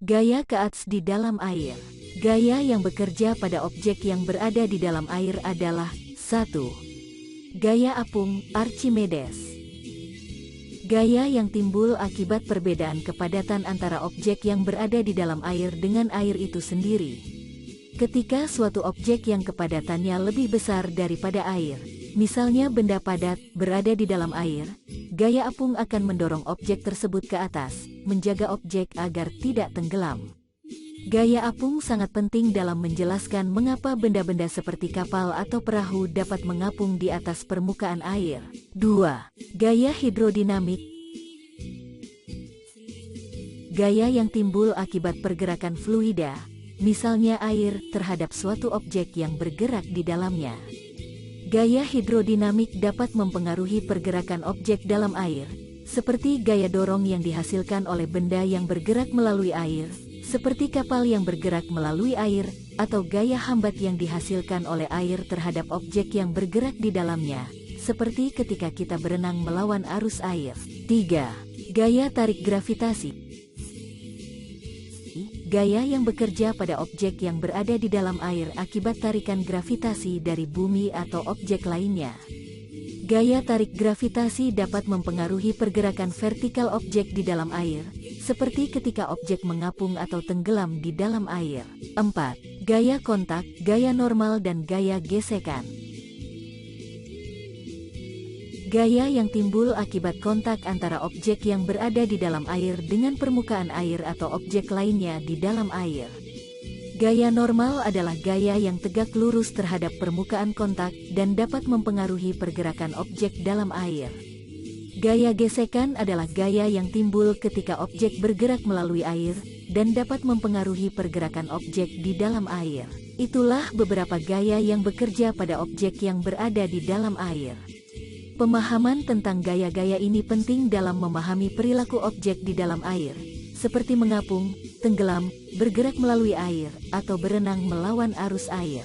Gaya Keats di dalam air. Gaya yang bekerja pada objek yang berada di dalam air adalah 1. Gaya apung, Archimedes. Gaya yang timbul akibat perbedaan kepadatan antara objek yang berada di dalam air dengan air itu sendiri. Ketika suatu objek yang kepadatannya lebih besar daripada air, misalnya benda padat, berada di dalam air, gaya apung akan mendorong objek tersebut ke atas, menjaga objek agar tidak tenggelam. Gaya apung sangat penting dalam menjelaskan mengapa benda-benda seperti kapal atau perahu dapat mengapung di atas permukaan air. 2. Gaya hidrodinamik. Gaya yang timbul akibat pergerakan fluida, misalnya air, terhadap suatu objek yang bergerak di dalamnya. Gaya hidrodinamik dapat mempengaruhi pergerakan objek dalam air, seperti gaya dorong yang dihasilkan oleh benda yang bergerak melalui air, seperti kapal yang bergerak melalui air, atau gaya hambat yang dihasilkan oleh air terhadap objek yang bergerak di dalamnya, seperti ketika kita berenang melawan arus air. 3. Gaya tarik gravitasi. Gaya yang bekerja pada objek yang berada di dalam air akibat tarikan gravitasi dari bumi atau objek lainnya. Gaya tarik gravitasi dapat mempengaruhi pergerakan vertikal objek di dalam air, seperti ketika objek mengapung atau tenggelam di dalam air. 4. Gaya kontak, gaya normal dan gaya gesekan. Gaya yang timbul akibat kontak antara objek yang berada di dalam air dengan permukaan air atau objek lainnya di dalam air. Gaya normal adalah gaya yang tegak lurus terhadap permukaan kontak dan dapat mempengaruhi pergerakan objek dalam air. Gaya gesekan adalah gaya yang timbul ketika objek bergerak melalui air dan dapat mempengaruhi pergerakan objek di dalam air. Itulah beberapa gaya yang bekerja pada objek yang berada di dalam air. Pemahaman tentang gaya-gaya ini penting dalam memahami perilaku objek di dalam air, seperti mengapung, tenggelam, bergerak melalui air, atau berenang melawan arus air.